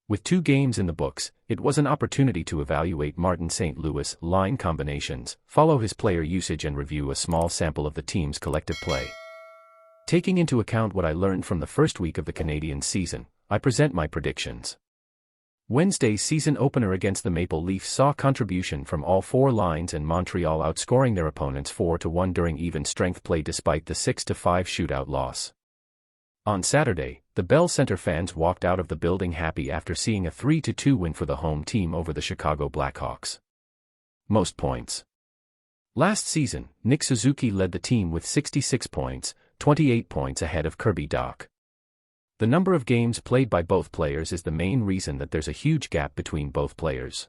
With 2 games in the books, it was an opportunity to evaluate Martin St. Louis' line combinations, follow his player usage and review a small sample of the team's collective play. Taking into account what I learned from the first week of the Canadiens season, I present my predictions. Wednesday's season opener against the Maple Leafs saw contribution from all 4 lines and Montreal outscoring their opponents 4-1 during even strength play despite the 6-5 shootout loss. On Saturday, the Bell Center fans walked out of the building happy after seeing a 3-2 win for the home team over the Chicago Blackhawks. Most points. Last season, Nick Suzuki led the team with 66 points, 28 points ahead of Kirby Dach. The number of games played by both players is the main reason that there's a huge gap between both players.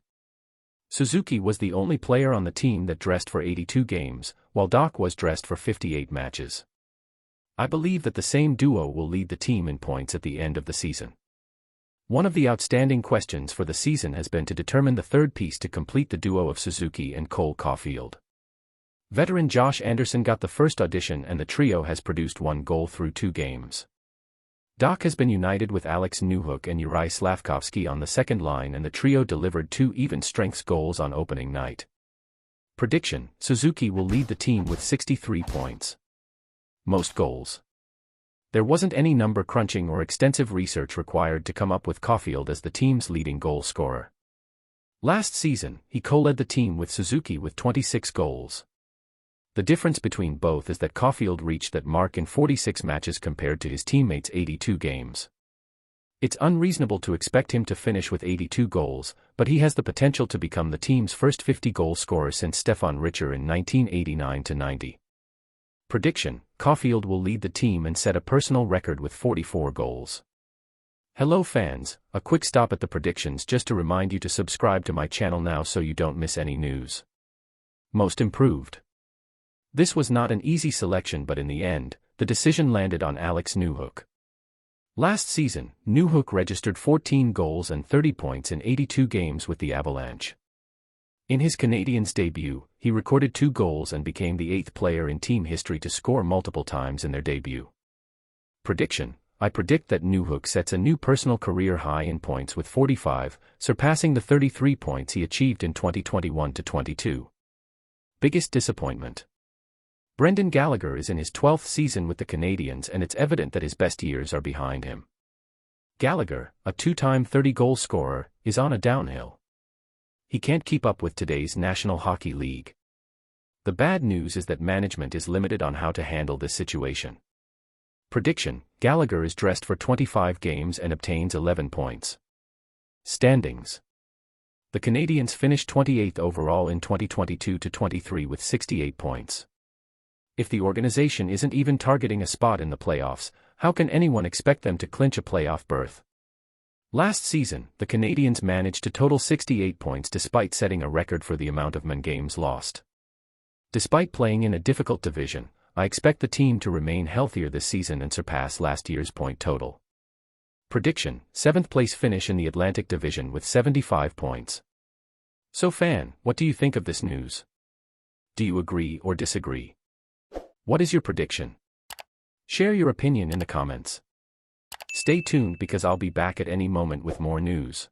Suzuki was the only player on the team that dressed for 82 games, while Dach was dressed for 58 matches. I believe that the same duo will lead the team in points at the end of the season. One of the outstanding questions for the season has been to determine the third piece to complete the duo of Suzuki and Cole Caulfield. Veteran Josh Anderson got the first audition and the trio has produced 1 goal through 2 games. Dach has been united with Alex Newhook and Juraj Slafkovsky on the second line and the trio delivered 2 even-strengths goals on opening night. Prediction: Suzuki will lead the team with 63 points. Most goals. There wasn't any number crunching or extensive research required to come up with Caulfield as the team's leading goal scorer. Last season, he co-led the team with Suzuki with 26 goals. The difference between both is that Caulfield reached that mark in 46 matches compared to his teammates' 82 games. It's unreasonable to expect him to finish with 82 goals, but he has the potential to become the team's first 50-goal scorer since Stefan Richer in 1989-90. Prediction: Caulfield will lead the team and set a personal record with 44 goals. Hello fans, a quick stop at the predictions just to remind you to subscribe to my channel now so you don't miss any news. Most improved. This was not an easy selection but in the end, the decision landed on Alex Newhook. Last season, Newhook registered 14 goals and 30 points in 82 games with the Avalanche. In his Canadiens debut, he recorded 2 goals and became the 8th player in team history to score multiple times in their debut. Prediction: I predict that Newhook sets a new personal career high in points with 45, surpassing the 33 points he achieved in 2021-22. Biggest disappointment. Brendan Gallagher is in his 12th season with the Canadiens and it's evident that his best years are behind him. Gallagher, a 2-time 30-goal scorer, is on a downhill. He can't keep up with today's National Hockey League. The bad news is that management is limited on how to handle this situation. Prediction: Gallagher is dressed for 25 games and obtains 11 points. Standings. The Canadiens finished 28th overall in 2022-23 with 68 points. If the organization isn't even targeting a spot in the playoffs, how can anyone expect them to clinch a playoff berth? Last season, the Canadiens managed to total 68 points despite setting a record for the amount of games lost. Despite playing in a difficult division, I expect the team to remain healthier this season and surpass last year's point total. Prediction: 7th place finish in the Atlantic Division with 75 points. So fan, what do you think of this news? Do you agree or disagree? What is your prediction? Share your opinion in the comments. Stay tuned because I'll be back at any moment with more news.